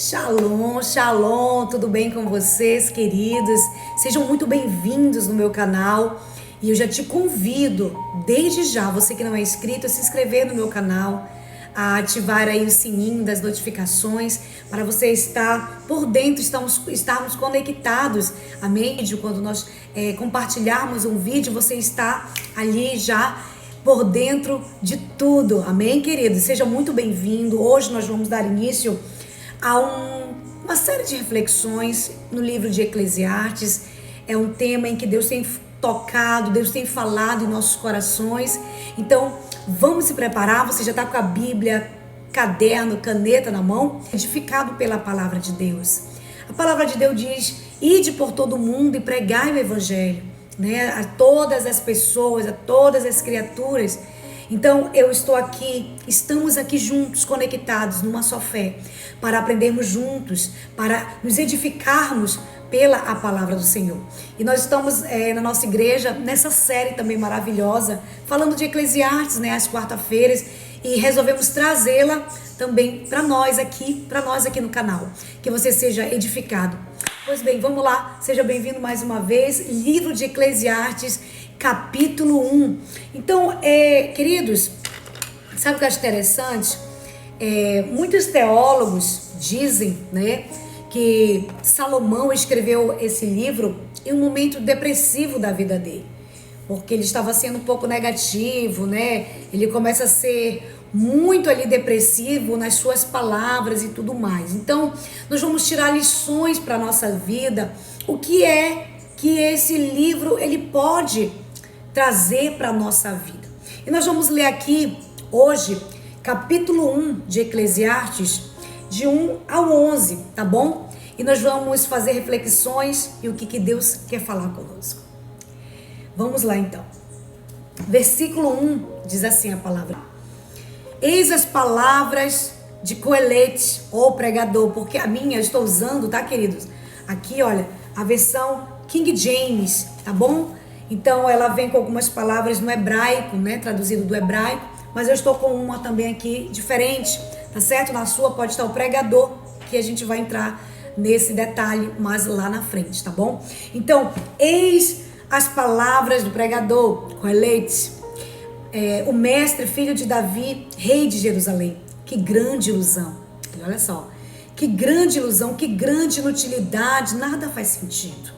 Shalom, shalom, tudo bem com vocês, queridos? Sejam muito bem-vindos no meu canal e eu já te convido, desde já, você que não é inscrito, a se inscrever no meu canal, a ativar aí o sininho das notificações para você estar por dentro, estarmos conectados, amém? Quando nós compartilharmos um vídeo, você está ali já por dentro de tudo, amém, queridos? Seja muito bem-vindo. Hoje nós vamos dar início a uma série de reflexões no livro de Eclesiastes. É um tema em que Deus tem tocado, Deus tem falado em nossos corações. Então, vamos se preparar. Você já está com a Bíblia, caderno, caneta na mão, edificado pela palavra de Deus. A palavra de Deus diz: ide por todo o mundo e pregai o evangelho, né? A todas as pessoas, a todas as criaturas. Então estamos aqui juntos, conectados numa só fé, para aprendermos juntos, para nos edificarmos pela a palavra do Senhor. E nós estamos na nossa igreja, nessa série também maravilhosa, falando de Eclesiastes, né, às quarta-feiras, e resolvemos trazê-la também para nós aqui no canal, que você seja edificado. Pois bem, vamos lá, seja bem-vindo mais uma vez, livro de Eclesiastes, capítulo 1. Então, queridos, sabe o que eu acho interessante? Muitos teólogos dizem, né, que Salomão escreveu esse livro em um momento depressivo da vida dele, porque ele estava sendo um pouco negativo, né? Ele começa a ser muito ali depressivo nas suas palavras e tudo mais. Então, nós vamos tirar lições para a nossa vida. O que é que esse livro ele pode trazer para a nossa vida? E nós vamos ler aqui hoje, capítulo 1 de Eclesiastes, de 1 ao 11, tá bom? E nós vamos fazer reflexões e o que Deus quer falar conosco. Vamos lá então. Versículo 1 diz assim a palavra: eis as palavras de Coelete, ou pregador, porque a minha eu estou usando, tá, queridos? Aqui, olha, a versão King James, tá bom? Então ela vem com algumas palavras no hebraico, né, traduzido do hebraico, mas eu estou com uma também aqui diferente, tá certo? Na sua pode estar o pregador, que a gente vai entrar nesse detalhe mais lá na frente, tá bom? Então, eis as palavras do pregador Coelete, o mestre, filho de Davi, rei de Jerusalém. Que grande ilusão! E olha só, que grande ilusão, que grande inutilidade, nada faz sentido.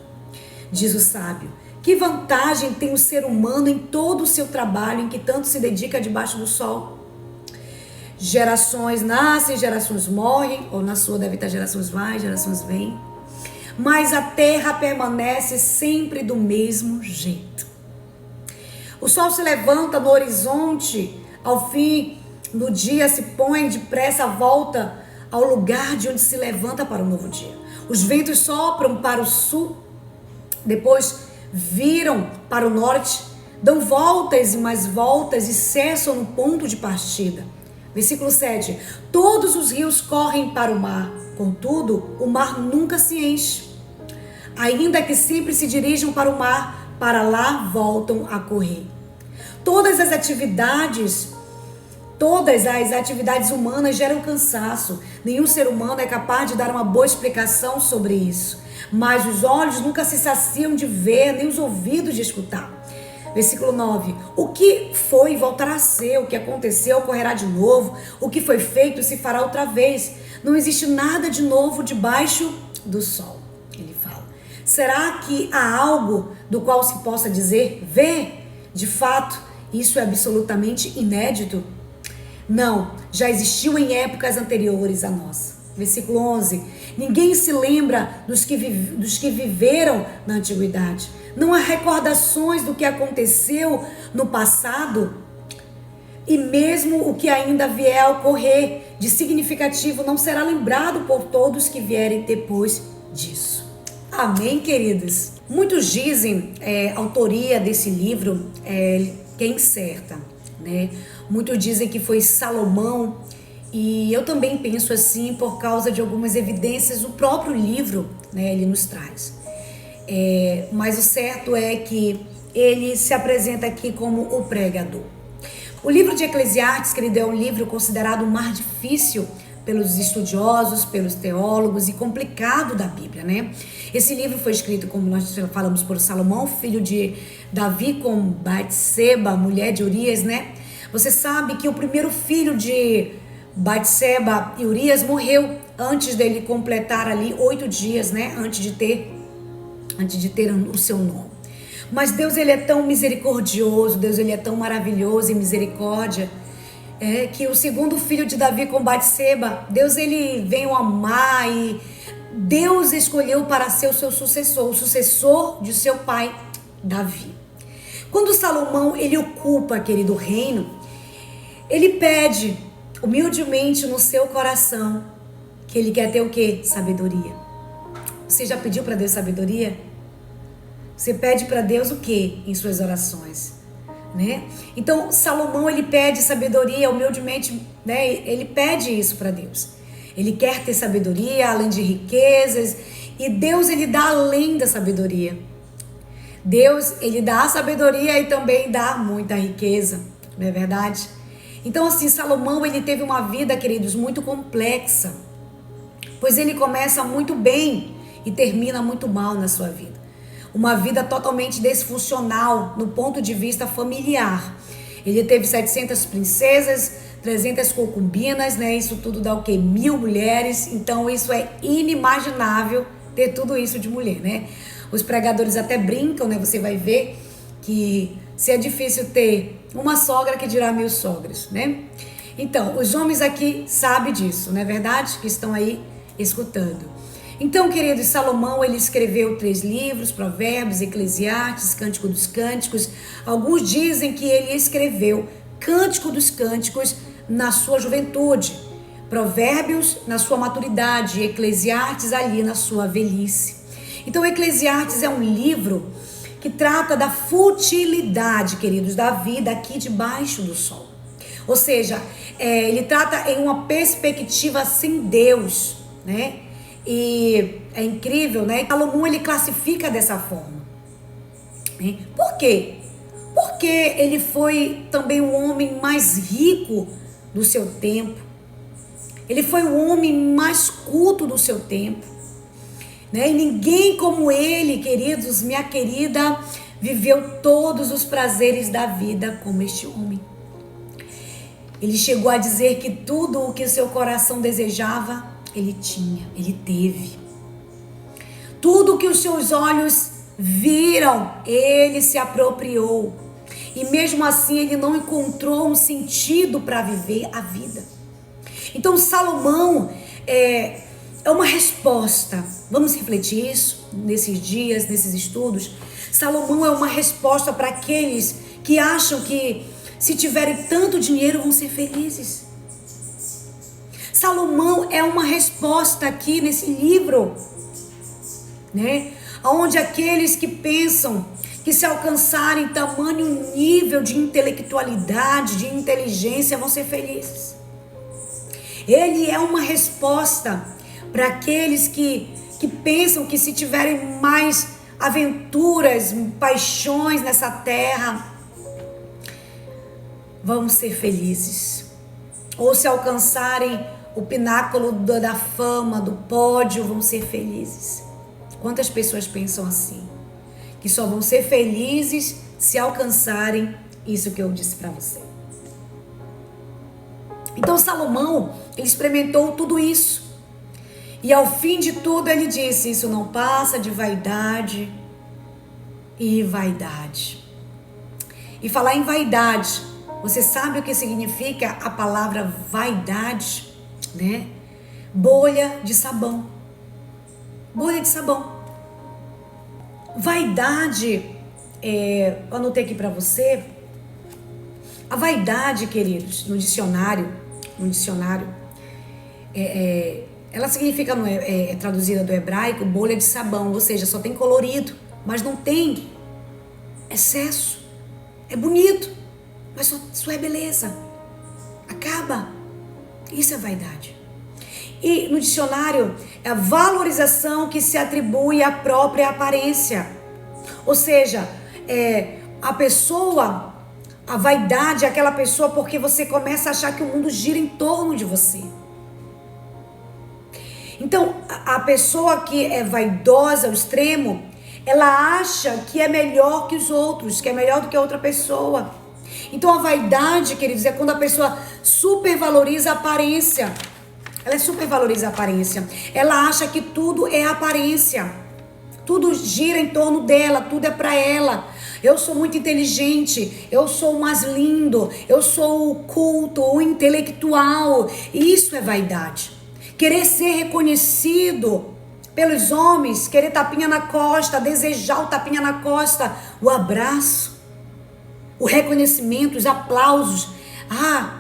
Diz o sábio: que vantagem tem o ser humano em todo o seu trabalho, em que tanto se dedica debaixo do sol? Gerações nascem, gerações morrem, ou na sua deve estar gerações vai, gerações vêm, mas a terra permanece sempre do mesmo jeito. O sol se levanta no horizonte, ao fim do dia se põe depressa, volta ao lugar de onde se levanta para o novo dia. Os ventos sopram para o sul, depois viram para o norte, dão voltas e mais voltas e cessam no ponto de partida. Versículo 7. Todos os rios correm para o mar, contudo, o mar nunca se enche. Ainda que sempre se dirijam para o mar, para lá voltam a correr. Todas as atividades humanas geram cansaço. Nenhum ser humano é capaz de dar uma boa explicação sobre isso. Mas os olhos nunca se saciam de ver, nem os ouvidos de escutar. Versículo 9. O que foi voltará a ser, o que aconteceu ocorrerá de novo, o que foi feito se fará outra vez. Não existe nada de novo debaixo do sol. Ele fala. Será que há algo do qual se possa dizer, vê? De fato, isso é absolutamente inédito? Não, já existiu em épocas anteriores à nossa. Versículo 11. Ninguém se lembra dos que viveram na antiguidade. Não há recordações do que aconteceu no passado. E mesmo o que ainda vier a ocorrer de significativo não será lembrado por todos que vierem depois disso. Amém, queridos? Muitos dizem a autoria desse livro que é incerta, né? Muitos dizem que foi Salomão, e eu também penso assim por causa de algumas evidências o próprio livro, né, ele nos traz. Mas o certo é que ele se apresenta aqui como o pregador. O livro de Eclesiastes, querido, é um livro considerado o mais difícil pelos estudiosos, pelos teólogos e complicado da Bíblia, né? Esse livro foi escrito, como nós falamos, por Salomão, filho de Davi com Batseba, mulher de Urias, né? Você sabe que o primeiro filho de Batseba e Urias morreu antes dele completar ali 8 dias, né? Antes de ter o seu nome. Mas Deus, ele é tão misericordioso, Deus, ele é tão maravilhoso em misericórdia, que o segundo filho de Davi com Batseba, Deus, ele veio amar e Deus escolheu para ser o seu sucessor, o sucessor de seu pai, Davi. Quando Salomão, ele ocupa, querido, o reino, ele pede humildemente no seu coração que ele quer ter o quê? Sabedoria. Você já pediu para Deus sabedoria? Você pede para Deus o quê em suas orações, né? Então, Salomão, ele pede sabedoria humildemente, né? Ele pede isso para Deus. Ele quer ter sabedoria, além de riquezas, e Deus, ele dá além da sabedoria. Deus, ele dá a sabedoria e também dá muita riqueza, não é verdade? Então, assim, Salomão, ele teve uma vida, queridos, muito complexa, pois ele começa muito bem e termina muito mal na sua vida. Uma vida totalmente disfuncional no ponto de vista familiar. Ele teve 700 princesas, 300 concubinas, né? Isso tudo dá o quê? 1000 mulheres. Então isso é inimaginável ter tudo isso de mulher, né? Os pregadores até brincam, né? Você vai ver que se é difícil ter uma sogra, que dirá 1000 sogras, né? Então, os homens aqui sabem disso, não é verdade? Que estão aí escutando. Então, queridos, Salomão, ele escreveu 3 livros, Provérbios, Eclesiastes, Cântico dos Cânticos. Alguns dizem que ele escreveu Cântico dos Cânticos na sua juventude, Provérbios na sua maturidade, Eclesiastes ali na sua velhice. Então, Eclesiastes é um livro que trata da futilidade, queridos, da vida aqui debaixo do sol. Ou seja, ele trata em uma perspectiva sem Deus, né? E é incrível, né? Salomão, ele classifica dessa forma. Por quê? Porque ele foi também o homem mais rico do seu tempo. Ele foi o homem mais culto do seu tempo, né? E ninguém como ele, queridos, minha querida, viveu todos os prazeres da vida como este homem. Ele chegou a dizer que tudo o que seu coração desejava, ele tinha, ele teve. Tudo que os seus olhos viram, ele se apropriou. E mesmo assim ele não encontrou um sentido para viver a vida. Então Salomão é uma resposta. Vamos refletir isso nesses dias, nesses estudos. Salomão é uma resposta para aqueles que acham que se tiverem tanto dinheiro vão ser felizes. Salomão é uma resposta aqui nesse livro, né? Onde aqueles que pensam que se alcançarem tamanho nível de intelectualidade, de inteligência, vão ser felizes. Ele é uma resposta para aqueles que pensam que se tiverem mais aventuras, paixões nessa terra, vão ser felizes. Ou se alcançarem o pináculo da fama, do pódio, vão ser felizes. Quantas pessoas pensam assim? Que só vão ser felizes se alcançarem isso que eu disse para você. Então Salomão, ele experimentou tudo isso. E ao fim de tudo ele disse, isso não passa de vaidade e vaidade. E falar em vaidade, você sabe o que significa a palavra vaidade, né? Bolha de sabão. Bolha de sabão. Vaidade, eu anotei aqui para você. A vaidade, queridos, no dicionário, ela significa, traduzida do hebraico, bolha de sabão, ou seja, só tem colorido, mas não tem excesso. É bonito, mas só é beleza. Acaba. Isso é vaidade. E no dicionário, é a valorização que se atribui à própria aparência. Ou seja, a vaidade é aquela pessoa porque você começa a achar que o mundo gira em torno de você. Então, a pessoa que é vaidosa ao extremo, ela acha que é melhor que os outros, que é melhor do que a outra pessoa. Então, a vaidade, queridos, é quando a pessoa supervaloriza a aparência. Ela supervaloriza a aparência. Ela acha que tudo é aparência. Tudo gira em torno dela, tudo é para ela. Eu sou muito inteligente, eu sou o mais lindo, eu sou o culto, o intelectual. Isso é vaidade. Querer ser reconhecido pelos homens, querer tapinha na costa, desejar o tapinha na costa, o abraço, o reconhecimento, os aplausos.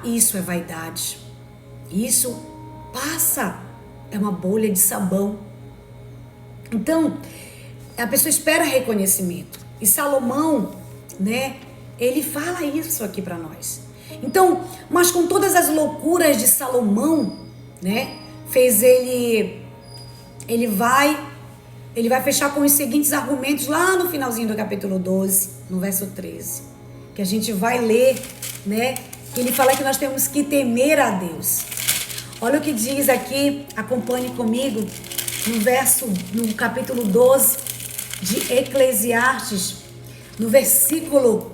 Isso é vaidade. Isso passa, é uma bolha de sabão. Então, a pessoa espera reconhecimento. E Salomão, né, ele fala isso aqui para nós. Então, mas com todas as loucuras de Salomão, né, fez ele vai fechar com os seguintes argumentos lá no finalzinho do capítulo 12, no verso 13, que a gente vai ler, né, que ele fala que nós temos que temer a Deus. Olha o que diz aqui, acompanhe comigo, no capítulo 12 de Eclesiastes, no versículo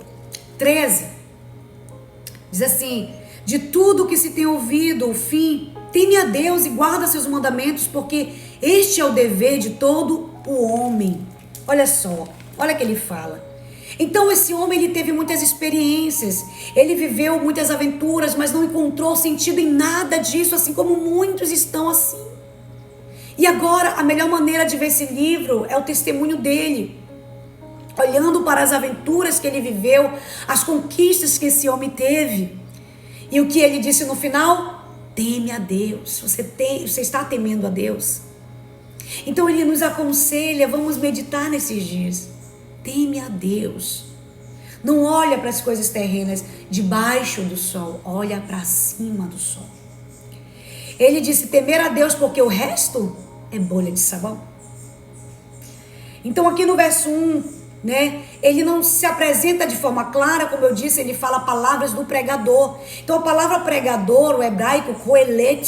13, diz assim: de tudo que se tem ouvido o fim, teme a Deus e guarda seus mandamentos, porque este é o dever de todo o homem. Olha só, olha o que ele fala. Então esse homem, ele teve muitas experiências, ele viveu muitas aventuras, mas não encontrou sentido em nada disso, assim como muitos estão assim. E agora, a melhor maneira de ver esse livro é o testemunho dele. Olhando para as aventuras que ele viveu, as conquistas que esse homem teve. E o que ele disse no final? Teme a Deus. Você está temendo a Deus? Então ele nos aconselha, vamos meditar nesses dias. Teme a Deus. Não olha para as coisas terrenas debaixo do sol, olha para cima do sol. Ele disse temer a Deus porque o resto é bolha de sabão. Então aqui no verso 1, né, ele não se apresenta de forma clara, como eu disse, ele fala palavras do pregador. Então a palavra pregador, o hebraico, kohelet,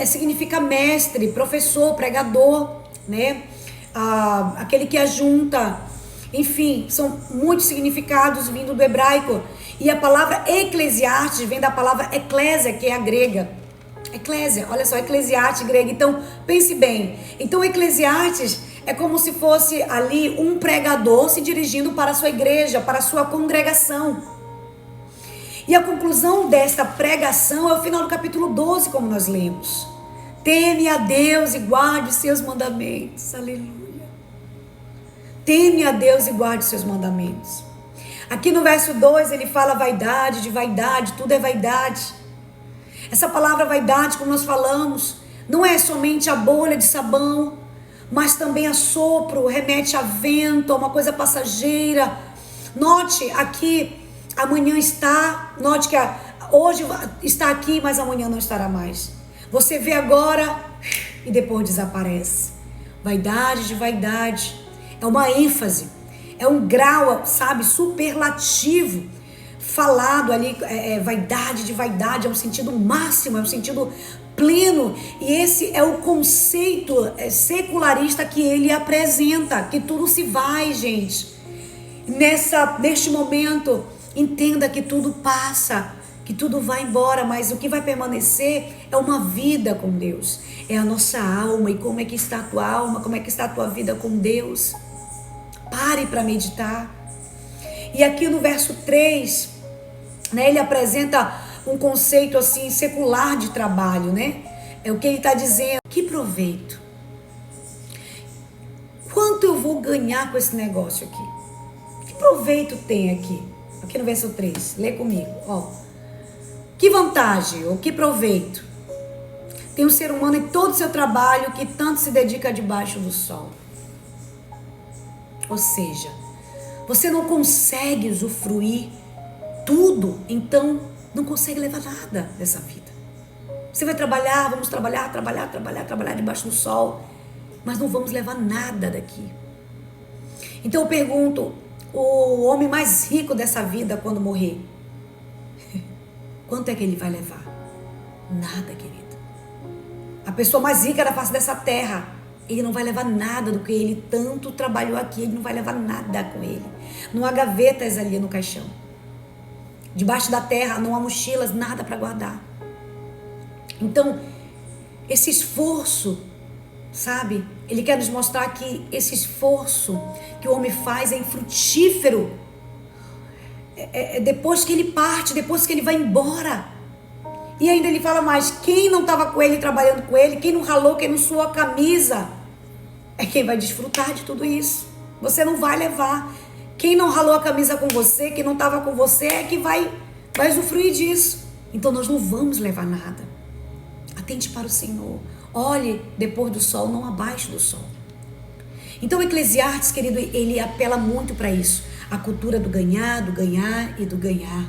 significa mestre, professor, pregador, né, aquele que ajunta, enfim, são muitos significados vindo do hebraico. E a palavra eclesiastes vem da palavra eclésia, que é a grega. Eclésia, olha só, Eclesiastes grego. Então, pense bem. Então, Eclesiastes é como se fosse ali um pregador se dirigindo para a sua igreja, para a sua congregação. E a conclusão desta pregação é o final do capítulo 12, como nós lemos. Teme a Deus e guarde os seus mandamentos. Aleluia. Teme a Deus e guarde os seus mandamentos. Aqui no verso 2 ele fala vaidade, de vaidade, tudo é vaidade. Essa palavra vaidade, como nós falamos, não é somente a bolha de sabão, mas também a sopro, remete a vento, a uma coisa passageira. Note aqui, amanhã está, note que hoje está aqui, mas amanhã não estará mais. Você vê agora e depois desaparece. Vaidade de vaidade, é uma ênfase, é um grau, sabe, superlativo. Falado ali, vaidade de vaidade, é um sentido máximo, é um sentido pleno. E esse é o conceito secularista que ele apresenta, que tudo se vai, gente. Neste momento, entenda que tudo passa, que tudo vai embora, mas o que vai permanecer é uma vida com Deus. É a nossa alma. E como é que está a tua alma? Como é que está a tua vida com Deus? Pare para meditar. E aqui no verso 3, né, ele apresenta um conceito assim secular de trabalho, né? É o que ele está dizendo. Que proveito? Quanto eu vou ganhar com esse negócio aqui? Que proveito tem aqui? Aqui no verso 3, lê comigo, ó. Que vantagem ou que proveito tem um ser humano em todo o seu trabalho que tanto se dedica debaixo do sol? Ou seja, você não consegue usufruir tudo, então não consegue levar nada dessa vida. Você vai trabalhar, vamos trabalhar debaixo do sol, mas não vamos levar nada daqui. Então eu pergunto, o homem mais rico dessa vida quando morrer, quanto é que ele vai levar? Nada, querido. a pessoa mais rica da face dessa terra, ele não vai levar nada do que ele tanto trabalhou aqui, ele não vai levar nada com ele. Não há gavetas ali no caixão. Debaixo da terra não há mochilas, nada para guardar. Então, esse esforço, sabe? Ele quer nos mostrar que esse esforço que o homem faz é infrutífero. Depois que ele parte, depois que ele vai embora. E ainda ele fala mais, quem não estava com ele, trabalhando com ele, quem não ralou, quem não suou a camisa, é quem vai desfrutar de tudo isso. Você não vai levar. Quem não ralou a camisa com você, quem não estava com você, é que vai usufruir disso. Então nós não vamos levar nada. Atente para o Senhor. Olhe depois do sol, não abaixo do sol. Então o Eclesiastes, querido, ele apela muito para isso. A cultura do ganhar e do ganhar.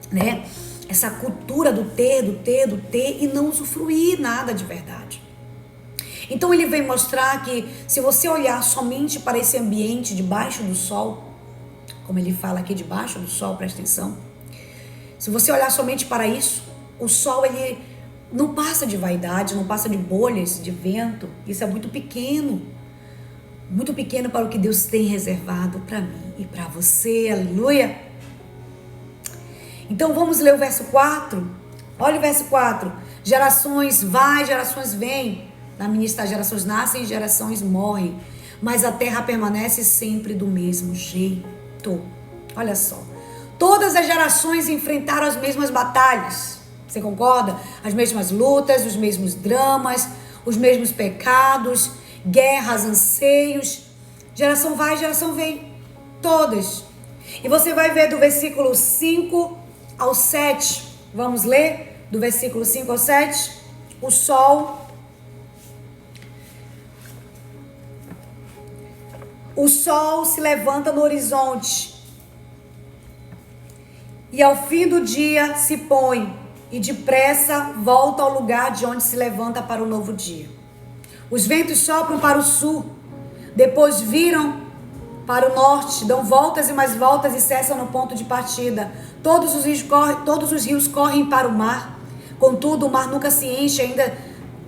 Né? Essa cultura do ter e não usufruir nada de verdade. Então ele vem mostrar que se você olhar somente para esse ambiente debaixo do sol, como ele fala aqui debaixo do sol, presta atenção. Se você olhar somente para isso, o sol ele não passa de vaidade, não passa de bolhas, de vento. Isso é muito pequeno para o que Deus tem reservado para mim e para você, aleluia. Então vamos ler o verso 4. Olha o verso 4. Gerações vai, gerações vêm. Na minha está, gerações nascem, gerações morrem. Mas a terra permanece sempre do mesmo jeito. Olha só. Todas as gerações enfrentaram as mesmas batalhas. Você concorda? As mesmas lutas, os mesmos dramas, os mesmos pecados, guerras, anseios. Geração vai, geração vem. Todas. E você vai ver do versículo 5 ao 7. Vamos ler? Do versículo 5 ao 7. O sol se levanta no horizonte e ao fim do dia se põe e depressa volta ao lugar de onde se levanta para o novo dia. Os ventos sopram para o sul, depois viram para o norte, dão voltas e mais voltas e cessam no ponto de partida. Todos os rios correm para o mar, contudo o mar nunca se enche,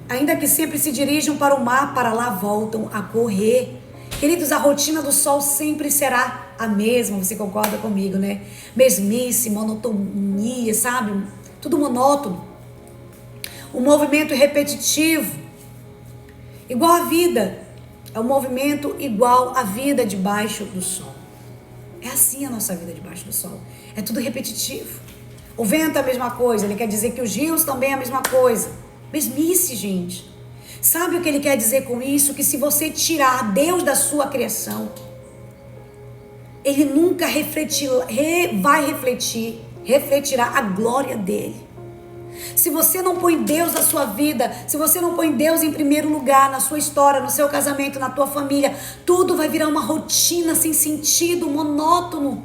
ainda que sempre se dirijam para o mar, para lá voltam a correr. Queridos, a rotina do sol sempre será a mesma, você concorda comigo, né? Mesmice, monotonia, sabe? Tudo monótono. Um movimento repetitivo, igual a vida. É um movimento igual à vida debaixo do sol. É assim a nossa vida debaixo do sol. É tudo repetitivo. O vento é a mesma coisa, ele quer dizer que os rios também é a mesma coisa. Mesmice, gente. Sabe o que ele quer dizer com isso? Que se você tirar Deus da sua criação, ele nunca refletirá a glória dele. Se você não põe Deus na sua vida, se você não põe Deus em primeiro lugar na sua história, no seu casamento, na tua família, tudo vai virar uma rotina sem sentido, monótono,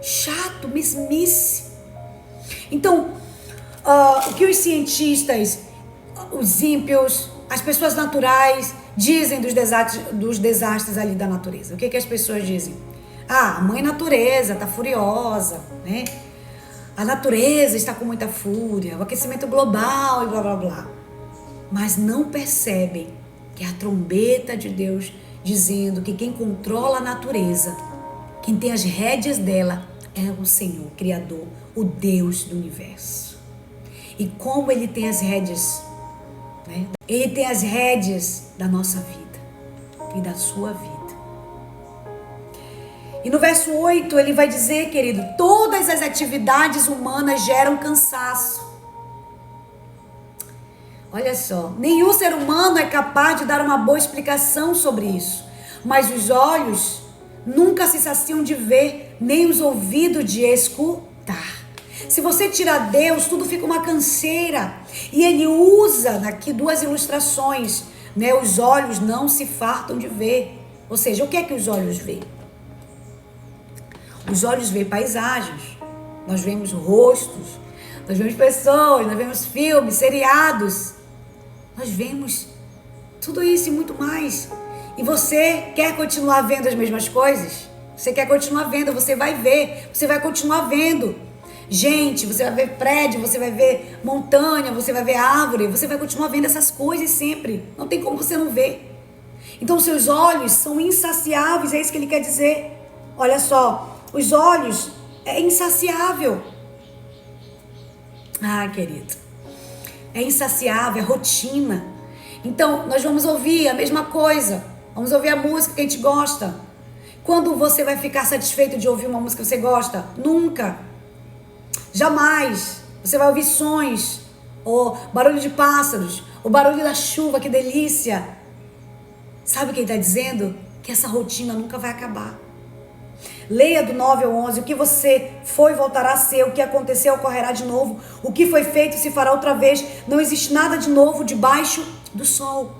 chato, mesmice. Então, o que os cientistas, os ímpios, as pessoas naturais dizem dos desastres ali da natureza? O que as pessoas dizem? A mãe natureza está furiosa, né? A natureza está com muita fúria, o aquecimento global e blá blá blá. Mas não percebem que é a trombeta de Deus dizendo que quem controla a natureza, quem tem as rédeas dela, é o Senhor, Criador, o Deus do universo. E como Ele tem as rédeas, né? Ele tem as rédeas da nossa vida e da sua vida. E no verso 8 ele vai dizer, querido, todas as atividades humanas geram cansaço. Olha só, nenhum ser humano é capaz de dar uma boa explicação sobre isso. Mas os olhos nunca se saciam de ver, nem os ouvidos de escutar. Se você tirar Deus, tudo fica uma canseira. E ele usa aqui duas ilustrações, né? Os olhos não se fartam de ver. Ou seja, o que é que os olhos veem? Os olhos veem paisagens, nós vemos rostos, nós vemos pessoas, nós vemos filmes, seriados. Nós vemos tudo isso e muito mais. E você quer continuar vendo as mesmas coisas? Você quer continuar vendo, você vai ver, você vai continuar vendo. gente, você vai ver prédio, você vai ver montanha, você vai ver árvore, você vai continuar vendo essas coisas sempre. Não tem como você não ver. Então, seus olhos são insaciáveis, é isso que ele quer dizer. Olha só, os olhos é insaciável. Ah, querido, é insaciável, é rotina. Então, nós vamos ouvir a mesma coisa. Vamos ouvir a música que a gente gosta. Quando você vai ficar satisfeito de ouvir uma música que você gosta? Nunca. Jamais. Você vai ouvir sons, ou barulho de pássaros, o barulho da chuva, que delícia. Sabe o que ele está dizendo? Que essa rotina nunca vai acabar. Leia do 9 ao 11, o que você foi voltará a ser, o que aconteceu ocorrerá de novo, o que foi feito se fará outra vez, não existe nada de novo debaixo do sol.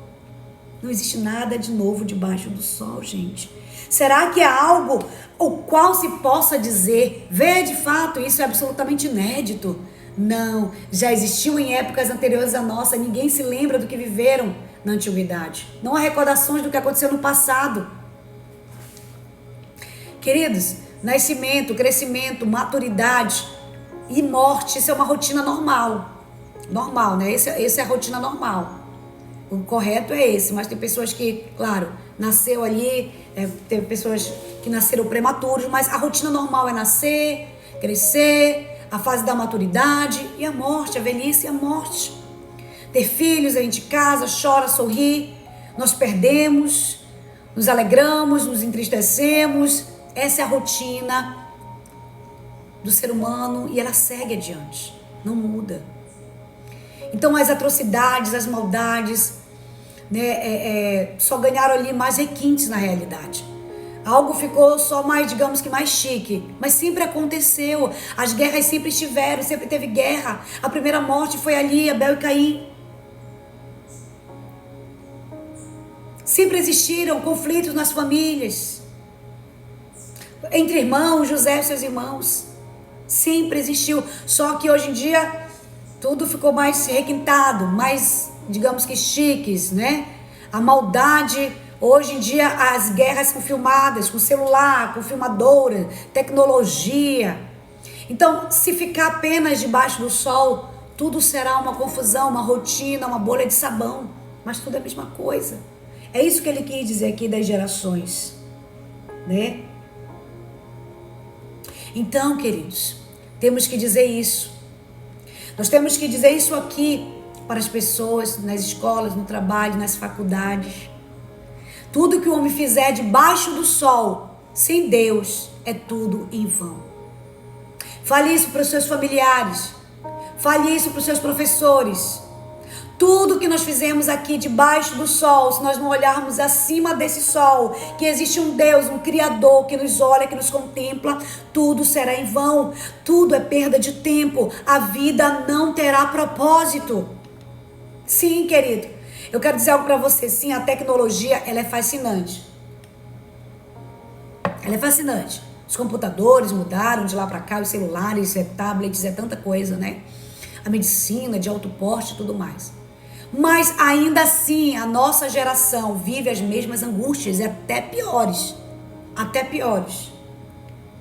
Não existe nada de novo debaixo do sol, gente. Será que há algo o qual se possa dizer, vê, de fato, isso é absolutamente inédito? Não, já existiu em épocas anteriores à nossa, ninguém se lembra do que viveram na antiguidade. Não há recordações do que aconteceu no passado. Queridos, nascimento, crescimento, maturidade e morte, isso é uma rotina normal. Normal, né? Essa é a rotina normal. O correto é esse, mas tem pessoas que, claro, nasceu ali, tem pessoas que nasceram prematuros, mas a rotina normal é nascer, crescer, a fase da maturidade e a morte, a velhice e a morte. Ter filhos, a gente casa, chora, sorri, nós perdemos, nos alegramos, nos entristecemos. Essa é a rotina do ser humano e ela segue adiante, não muda. Então as atrocidades, as maldades, né, só ganharam ali mais requintes na realidade. Algo ficou só mais, digamos que mais chique, mas sempre aconteceu. As guerras sempre estiveram, sempre teve guerra. A primeira morte foi ali, Abel e Caim. Sempre existiram conflitos nas famílias. Entre irmãos, José e seus irmãos. Sempre existiu. Só que hoje em dia tudo ficou mais requintado, mais, digamos que chiques, né? A maldade, hoje em dia as guerras são filmadas com celular, com filmadora, tecnologia. Então, se ficar apenas debaixo do sol, tudo será uma confusão, uma rotina, uma bolha de sabão. Mas tudo é a mesma coisa. É isso que ele quis dizer aqui das gerações, né? Então, queridos, temos que dizer isso. Nós temos que dizer isso aqui para as pessoas, nas escolas, no trabalho, nas faculdades. Tudo que o homem fizer debaixo do sol, sem Deus, é tudo em vão. Fale isso para os seus familiares. Fale isso para os seus professores. Tudo que nós fizemos aqui debaixo do sol, se nós não olharmos acima desse sol, que existe um Deus, um Criador que nos olha, que nos contempla, tudo será em vão. Tudo é perda de tempo. A vida não terá propósito. Sim, querido. Eu quero dizer algo para você. Sim, a tecnologia, ela é fascinante. Ela é fascinante. Os computadores mudaram de lá para cá, os celulares, tablets, tanta coisa, né? A medicina de alto porte e tudo mais. Mas ainda assim, a nossa geração vive as mesmas angústias, e até piores. Até piores.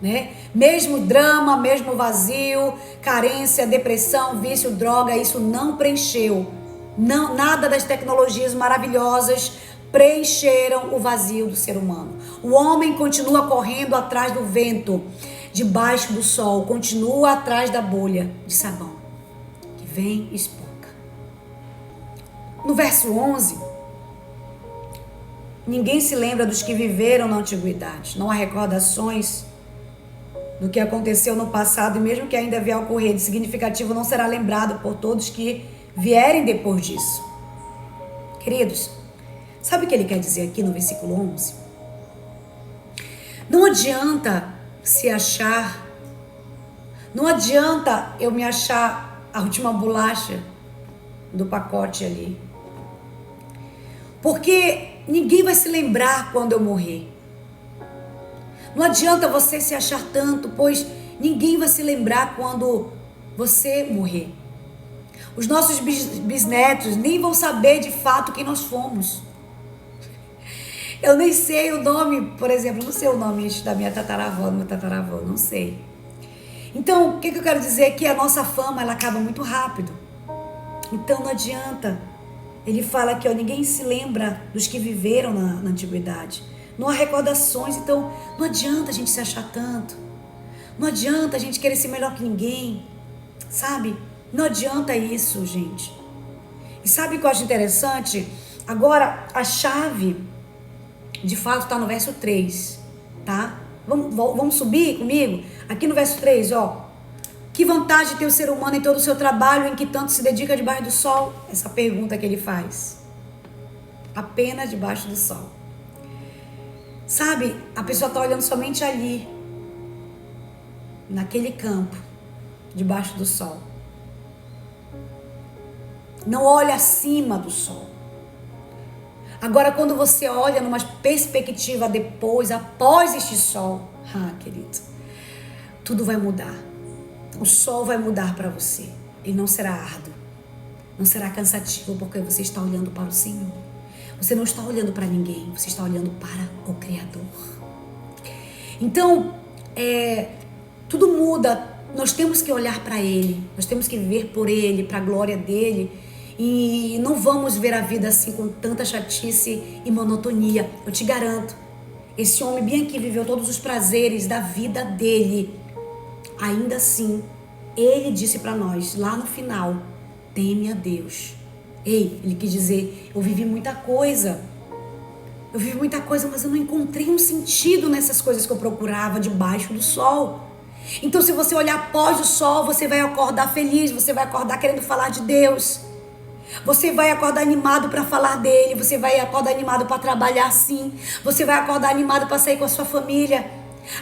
Né? Mesmo drama, mesmo vazio, carência, depressão, vício, droga, isso não preencheu. Não, nada das tecnologias maravilhosas preencheram o vazio do ser humano. O homem continua correndo atrás do vento, debaixo do sol, continua atrás da bolha de sabão, que vem e esponca. No verso 11, ninguém se lembra dos que viveram na antiguidade. Não há recordações do que aconteceu no passado, e mesmo que ainda vier a ocorrer de significativo, não será lembrado por todos que vierem depois disso. Queridos, sabe o que ele quer dizer aqui no versículo 11? Não adianta se achar, não adianta eu me achar a última bolacha do pacote ali. Porque ninguém vai se lembrar quando eu morrer. Não adianta você se achar tanto, pois ninguém vai se lembrar quando você morrer. Os nossos bisnetos nem vão saber de fato quem nós fomos. Eu nem sei o nome, por exemplo, não sei o nome da minha tataravó, do meu tataravô, não sei. Então, o que eu quero dizer é que a nossa fama, ela acaba muito rápido. Então não adianta. Ele fala aqui, ó, ninguém se lembra dos que viveram na antiguidade. Não há recordações, então não adianta a gente se achar tanto. Não adianta a gente querer ser melhor que ninguém, sabe? Não adianta isso, gente. E sabe o que eu acho interessante? Agora, a chave, de fato, está no verso 3, tá? Vamos subir comigo? Aqui no verso 3, ó. Que vantagem tem o ser humano em todo o seu trabalho em que tanto se dedica debaixo do sol? Essa pergunta que ele faz. Apenas debaixo do sol. Sabe, a pessoa está olhando somente ali, naquele campo, debaixo do sol. Não olha acima do sol. Agora, quando você olha numa perspectiva depois, após este sol, querido, tudo vai mudar. O sol vai mudar para você. Ele não será árduo, não será cansativo, porque você está olhando para o Senhor. Você não está olhando para ninguém, você está olhando para o Criador. Então, tudo muda. Nós temos que olhar para Ele, nós temos que viver por Ele, para a glória dEle. E não vamos ver a vida assim com tanta chatice e monotonia. Eu te garanto, esse homem bem aqui viveu todos os prazeres da vida dele. Ainda assim, ele disse para nós, lá no final, teme a Deus. Ele quis dizer, eu vivi muita coisa, mas eu não encontrei um sentido nessas coisas que eu procurava debaixo do sol. Então, se você olhar após o sol, você vai acordar feliz, você vai acordar querendo falar de Deus. Você vai acordar animado para falar dele, você vai acordar animado para trabalhar sim, você vai acordar animado para sair com a sua família.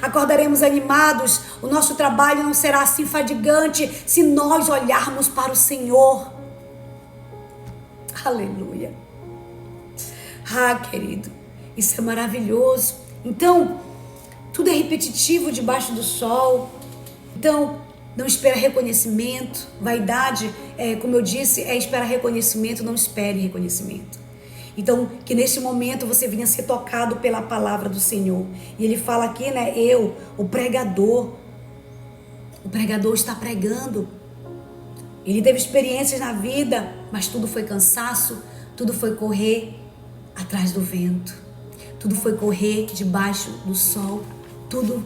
Acordaremos animados, o nosso trabalho não será assim fadigante se nós olharmos para o Senhor. Aleluia. Querido, isso é maravilhoso. Então, tudo é repetitivo debaixo do sol. Então, não espera reconhecimento. Vaidade, como eu disse, esperar reconhecimento, não espere reconhecimento. Então, que neste momento você venha ser tocado pela palavra do Senhor. E ele fala aqui, né? O pregador está pregando. Ele teve experiências na vida, mas tudo foi cansaço, tudo foi correr atrás do vento, tudo foi correr debaixo do sol, tudo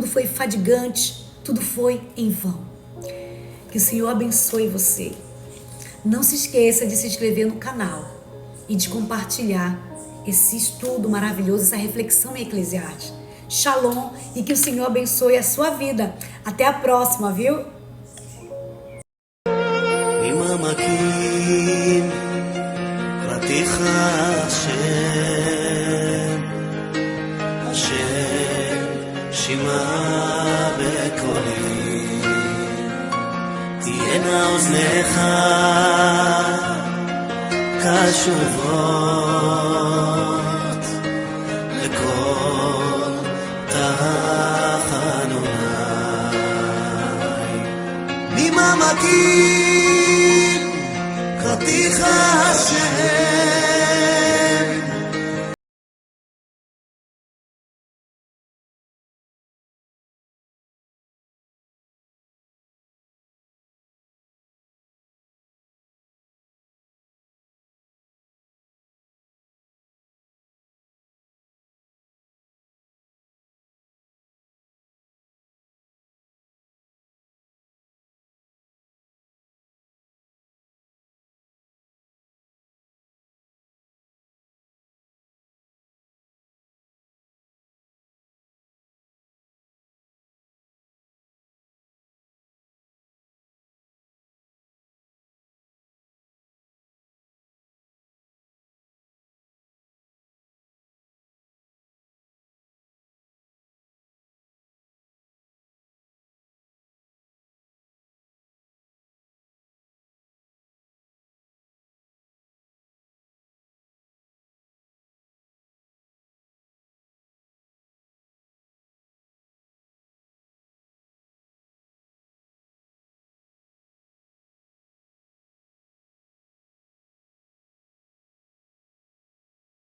foi fadigante, tudo foi em vão. Que o Senhor abençoe você. Não se esqueça de se inscrever no canal e de compartilhar esse estudo maravilhoso, essa reflexão em Eclesiastes. Shalom e que o Senhor abençoe a sua vida. Até a próxima, viu? קשובות לכל תחנוני ממעמקים